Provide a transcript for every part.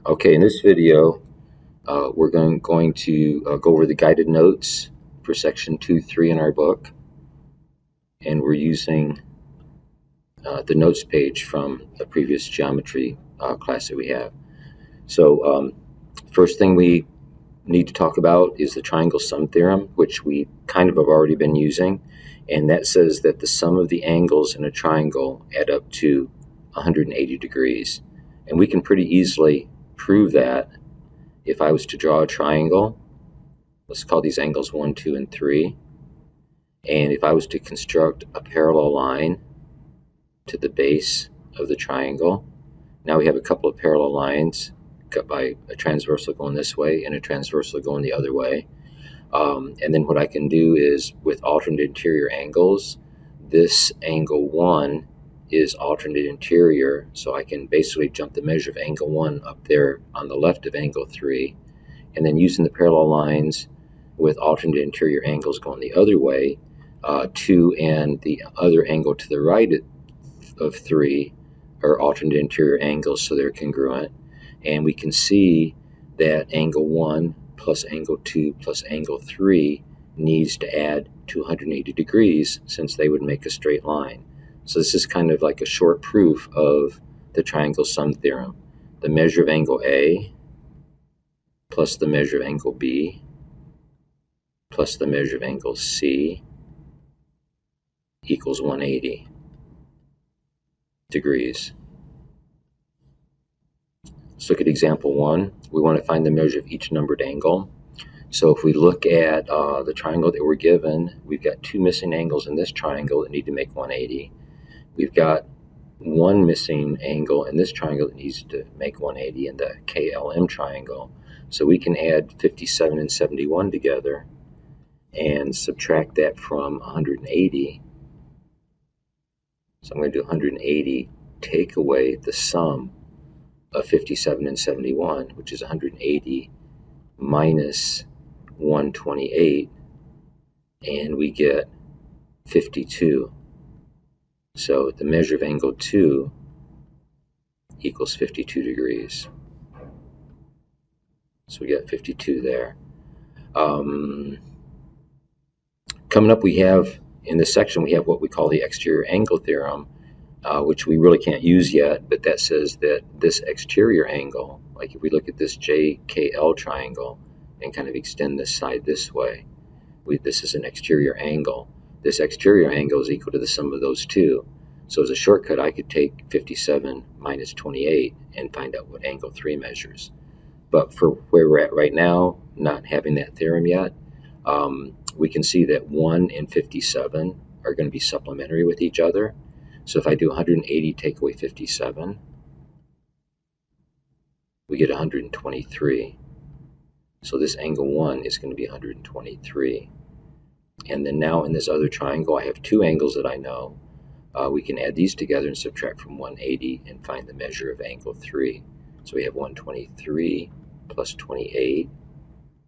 Okay, in this video, we're going to go over the guided notes for section 2-3 in our book, and we're using the notes page from a previous geometry class that we have. So first thing we need to talk about is the triangle sum theorem, which we kind of have already been using, and that says that the sum of the angles in a triangle add up to 180 degrees. And we can pretty easily prove that. If I was to draw a triangle, let's call these angles 1, 2, and 3, and if I was to construct a parallel line to the base of the triangle, now we have a couple of parallel lines cut by a transversal going this way and a transversal going the other way. And then what I can do is, with alternate interior angles, this angle 1 is alternate interior, so I can basically jump the measure of angle 1 up there on the left of angle 3, and then using the parallel lines with alternate interior angles going the other way, 2 and the other angle to the right of 3 are alternate interior angles, so they're congruent, and we can see that angle 1 plus angle 2 plus angle 3 needs to add 280 degrees, since they would make a straight line. So this is kind of like a short proof of the triangle sum theorem. The measure of angle A plus the measure of angle B plus the measure of angle C equals 180 degrees. Let's look at example 1. We want to find the measure of each numbered angle. So if we look at the triangle that we're given, we've got 2 missing angles in this triangle that need to make 180. We've got 1 missing angle in this triangle that needs to make 180 in the KLM triangle. So we can add 57 and 71 together and subtract that from 180. So I'm going to do 180 take away the sum of 57 and 71, which is 180 minus 128, and we get 52. So the measure of angle 2 equals 52 degrees. So we got 52 there. Coming up, we have, in this section, we have what we call the exterior angle theorem, which we really can't use yet, but that says that this exterior angle, like if we look at this JKL triangle and kind of extend this side this way, this is an exterior angle. This exterior angle is equal to the sum of those two. So as a shortcut, I could take 57 minus 28 and find out what angle 3 measures. But for where we're at right now, not having that theorem yet, we can see that 1 and 57 are going to be supplementary with each other. So if I do 180 take away 57, we get 123. So this angle 1 is going to be 123. And then now in this other triangle, I have 2 angles that I know. We can add these together and subtract from 180 and find the measure of angle 3. So we have 123 plus 28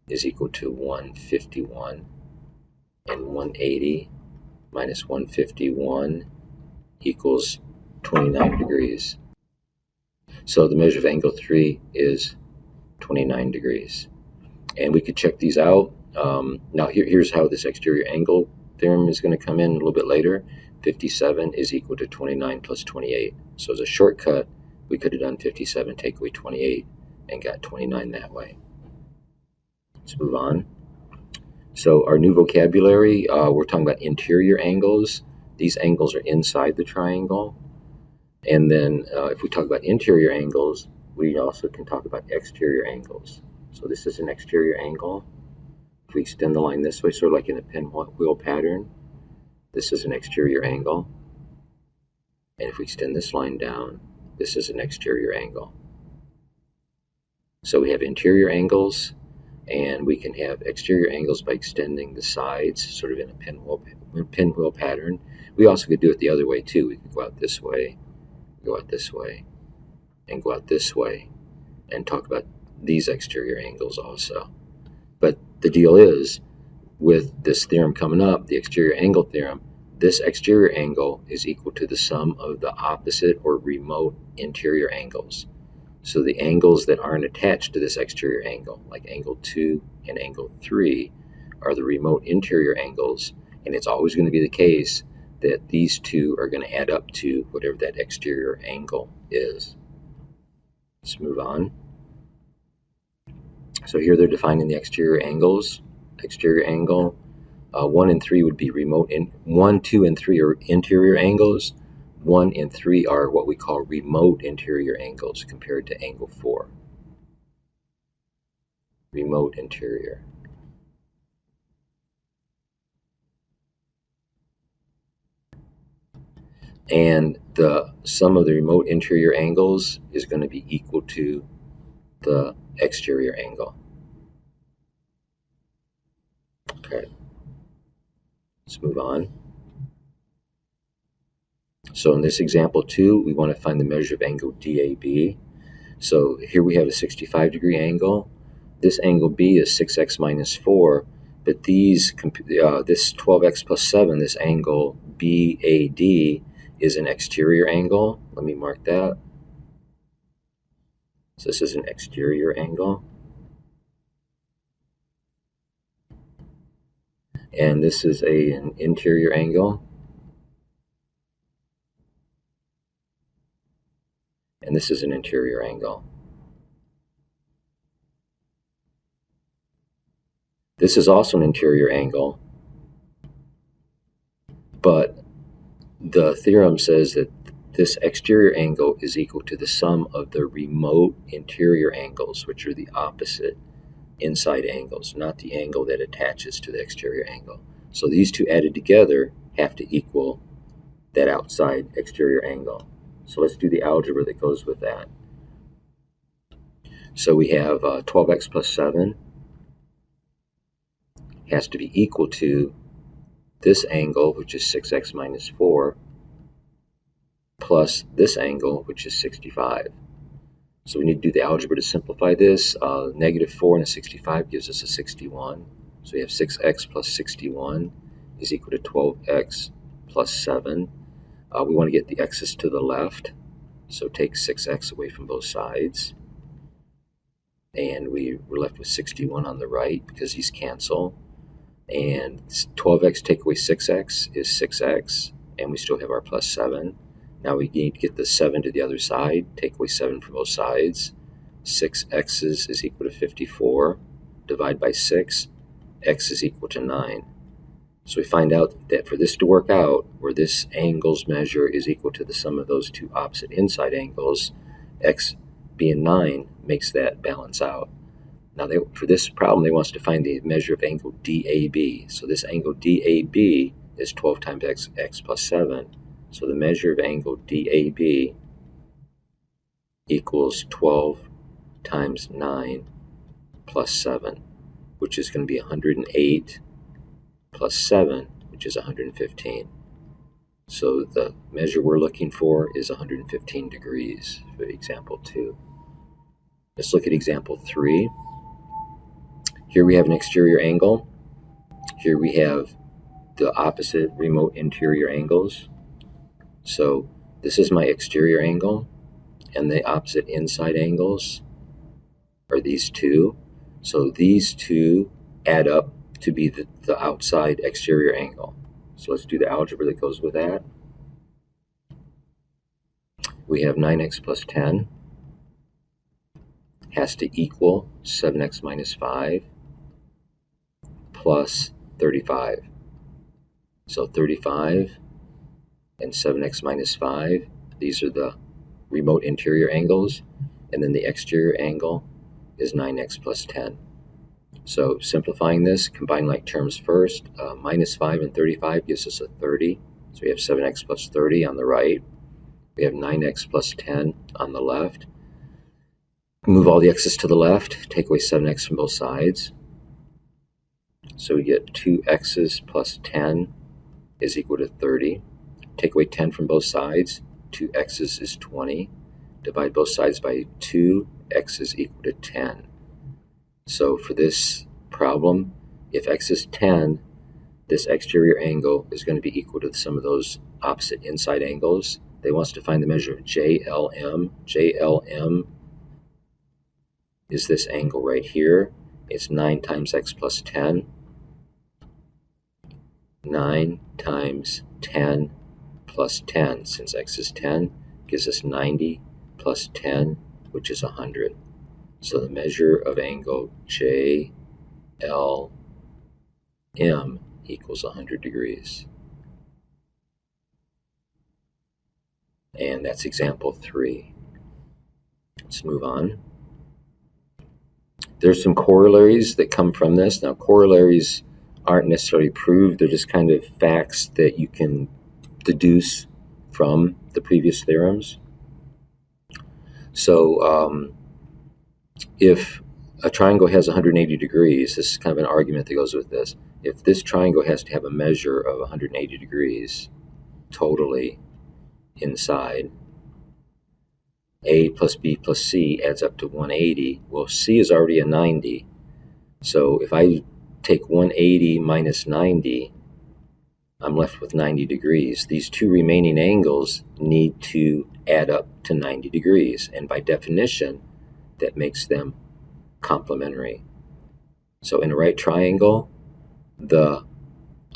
is equal to 151, and 180 minus 151 equals 29 degrees. So the measure of angle 3 is 29 degrees. And we could check these out. Now here's how this exterior angle theorem is going to come in a little bit later. 57 is equal to 29 plus 28. So as a shortcut, we could have done 57 take away 28 and got 29 that way. Let's move on. So our new vocabulary, we're talking about interior angles. These angles are inside the triangle. And then if we talk about interior angles, we also can talk about exterior angles. So this is an exterior angle. If we extend the line this way, sort of like in a pinwheel pattern, this is an exterior angle. And if we extend this line down, this is an exterior angle. So we have interior angles, and we can have exterior angles by extending the sides, sort of in a pinwheel pattern. We also could do it the other way too. We could go out this way, go out this way, and go out this way, and talk about these exterior angles also. But the deal is, with this theorem coming up, the exterior angle theorem, this exterior angle is equal to the sum of the opposite or remote interior angles. So the angles that aren't attached to this exterior angle, like angle 2 and angle 3, are the remote interior angles, and it's always going to be the case that these two are going to add up to whatever that exterior angle is. Let's move on. So here they're defining the exterior angles. Exterior angle, 1 and 3 would be remote. 1, 2, and 3 are interior angles. 1 and 3 are what we call remote interior angles compared to angle 4. Remote interior. And the sum of the remote interior angles is going to be equal to the exterior angle. Okay, let's move on. So in this example 2, we want to find the measure of angle DAB. So here we have a 65-degree angle. This angle B is 6x minus 4, but this 12x plus 7, this angle BAD, is an exterior angle. Let me mark that. So this is an exterior angle. And this is an interior angle. And this is an interior angle. This is also an interior angle, but the theorem says that this exterior angle is equal to the sum of the remote interior angles, which are the opposite inside angles, not the angle that attaches to the exterior angle. So these two added together have to equal that outside exterior angle. So let's do the algebra that goes with that. So we have 12x plus 7 has to be equal to this angle, which is 6x minus 4, plus this angle, which is 65. So we need to do the algebra to simplify this. Negative 4 and a 65 gives us a 61. So we have 6x plus 61 is equal to 12x plus 7. We want to get the x's to the left, so take 6x away from both sides. And we're left with 61 on the right because these cancel. And 12x take away 6x is 6x, and we still have our plus 7. Now we need to get the 7 to the other side, take away 7 from both sides. 6x's is equal to 54. Divide by 6, x is equal to 9. So we find out that for this to work out, where this angle's measure is equal to the sum of those two opposite inside angles, x being 9 makes that balance out. Now for this problem, they want us to find the measure of angle DAB. So this angle DAB is 12 times x plus 7. So the measure of angle DAB equals 12 times 9 plus 7, which is going to be 108 plus 7, which is 115. So the measure we're looking for is 115 degrees for example 2. Let's look at example 3. Here we have an exterior angle. Here we have the opposite remote interior angles. So this is my exterior angle, and the opposite inside angles are these two. So these two add up to be the outside exterior angle. So let's do the algebra that goes with that. We have 9x plus 10 has to equal 7x minus 5 plus 35. So 35 and 7x minus 5, these are the remote interior angles, and then the exterior angle is 9x plus 10. So simplifying this, combine like terms first. Minus 5 and 35 gives us a 30. So we have 7x plus 30 on the right. We have 9x plus 10 on the left. Move all the x's to the left, take away 7x from both sides. So we get 2x's plus 10 is equal to 30. Take away 10 from both sides, 2x's is 20. Divide both sides by 2, x is equal to 10. So for this problem, if x is 10, this exterior angle is going to be equal to the sum of those opposite inside angles. They want us to find the measure of JLM. JLM is this angle right here. It's 9 times x plus 10. 9 times 10 plus 10, since x is 10, gives us 90 plus 10, which is 100. So the measure of angle JLM equals 100 degrees. And that's example 3. Let's move on. There's some corollaries that come from this. Now, corollaries aren't necessarily proved. They're just kind of facts that you can deduce from the previous theorems. So if a triangle has 180 degrees, this is kind of an argument that goes with this. If this triangle has to have a measure of 180 degrees totally inside, A plus B plus C adds up to 180. Well, C is already a 90. So if I take 180 minus 90, I'm left with 90 degrees. These two remaining angles need to add up to 90 degrees. And by definition, that makes them complementary. So in a right triangle, the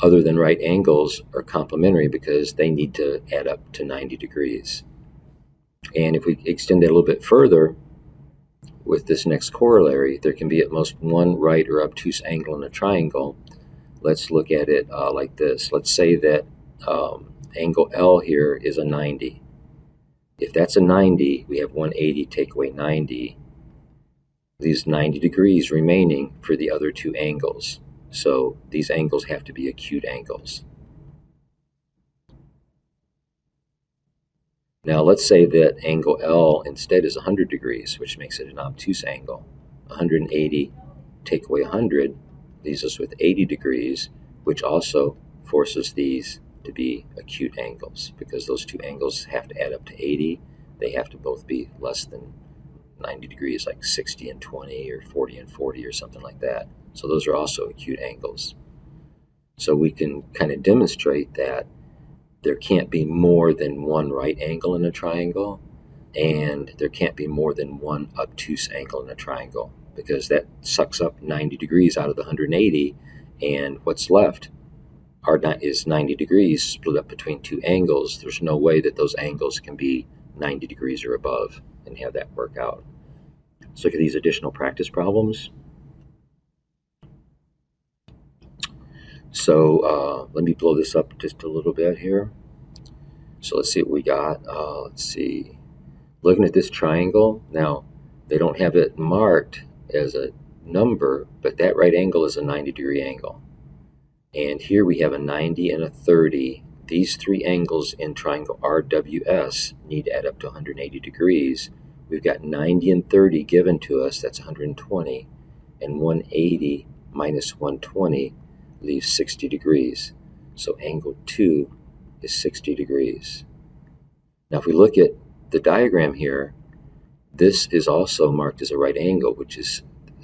other than right angles are complementary because they need to add up to 90 degrees. And if we extend that a little bit further, with this next corollary, there can be at most one right or obtuse angle in a triangle. Let's look at it like this. Let's say that angle L here is a 90. If that's a 90, we have 180 take away 90, leaves 90 degrees remaining for the other two angles. So these angles have to be acute angles. Now let's say that angle L instead is 100 degrees, which makes it an obtuse angle. 180 take away 100 leaves us with 80 degrees, which also forces these to be acute angles because those two angles have to add up to 80. They have to both be less than 90 degrees, like 60 and 20 or 40 and 40 or something like that. So those are also acute angles. So we can kind of demonstrate that there can't be more than one right angle in a triangle, and there can't be more than one obtuse angle in a triangle because that sucks up 90 degrees out of the 180, and what's left is 90 degrees split up between two angles. There's no way that those angles can be 90 degrees or above and have that work out. Let's look at these additional practice problems. So let me blow this up just a little bit here. So let's see what we got. Let's see. Looking at this triangle, now they don't have it marked as a number, but that right angle is a 90-degree angle. And here we have a 90 and a 30. These three angles in triangle RWS need to add up to 180 degrees. We've got 90 and 30 given to us, that's 120, and 180 minus 120 leaves 60 degrees. So angle 2 is 60 degrees. Now if we look at the diagram here, this is also marked as a right angle, which is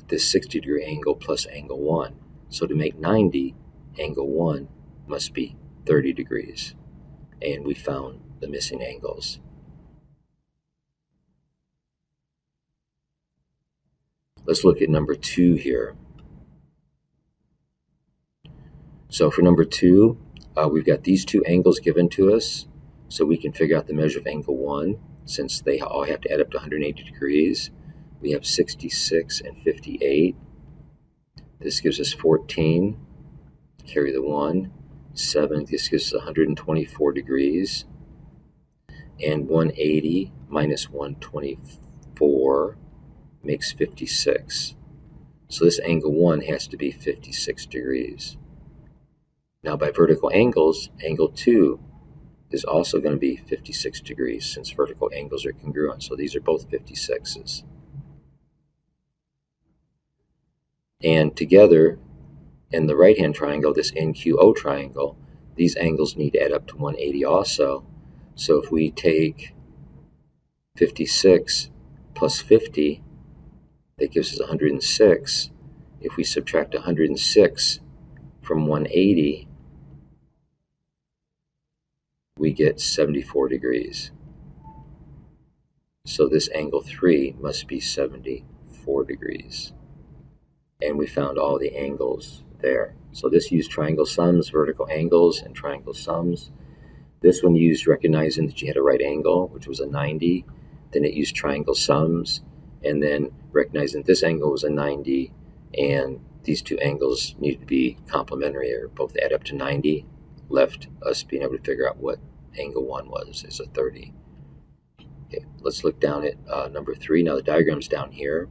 this 60-degree angle plus angle 1. So to make 90, angle 1 must be 30 degrees. And we found the missing angles. Let's look at number 2 here. So for number 2, we've got these two angles given to us, so we can figure out the measure of angle 1, since they all have to add up to 180 degrees. We have 66 and 58. This gives us 14, carry the 1, 7, this gives us 124 degrees, and 180 minus 124 makes 56. So this angle 1 has to be 56 degrees. Now by vertical angles, angle 2 is also going to be 56 degrees since vertical angles are congruent. So these are both 56s. And together, in the right-hand triangle, this NQO triangle, these angles need to add up to 180 also. So if we take 56 plus 50, that gives us 106. If we subtract 106 from 180, we get 74 degrees. So this angle 3 must be 74 4 degrees. And we found all the angles there. So this used triangle sums, vertical angles, and triangle sums. This one used recognizing that you had a right angle, which was a 90. Then it used triangle sums, and then recognizing that this angle was a 90, and these two angles need to be complementary or both add up to 90, left us being able to figure out what angle 1 was, is a 30. Okay, let's look down at number 3. Now the diagram's down here.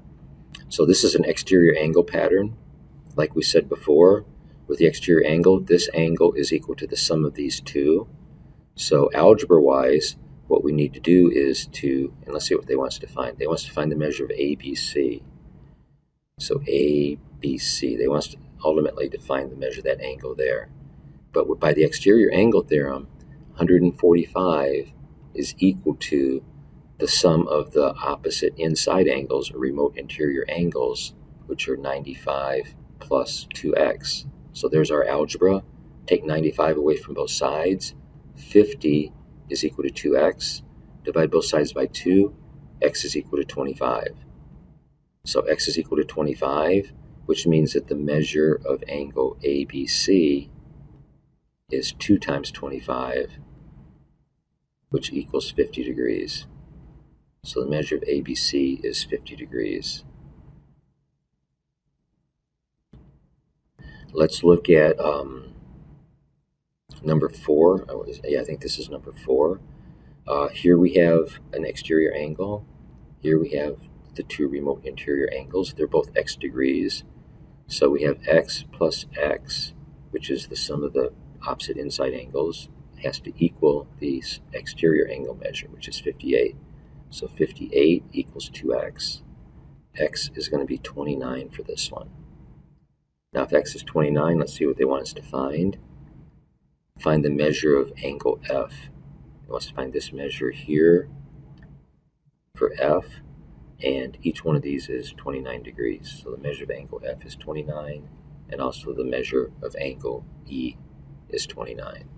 So this is an exterior angle pattern. Like we said before, with the exterior angle, this angle is equal to the sum of these two. So algebra-wise, what we need to do is to, and let's see what they want us to find. They want us to find the measure of ABC. So ABC, they want us to ultimately to find the measure of that angle there. But by the exterior angle theorem, 145 is equal to the sum of the opposite inside angles, or remote interior angles, which are 95 plus 2x. So there's our algebra. Take 95 away from both sides. 50 is equal to 2x. Divide both sides by 2. X is equal to 25. So x is equal to 25, which means that the measure of angle ABC is 2 times 25, which equals 50 degrees. So the measure of ABC is 50 degrees. Let's look at number 4. Yeah, I think this is number 4. Here we have an exterior angle. Here we have the two remote interior angles. They're both x degrees. So we have x plus x, which is the sum of the opposite inside angles, has to equal the exterior angle measure, which is 58. So 58 equals 2x. X is going to be 29 for this one. Now if x is 29, let's see what they want us to find. Find the measure of angle F. They want us to find this measure here for F, and each one of these is 29 degrees. So the measure of angle F is 29, and also the measure of angle E is 29.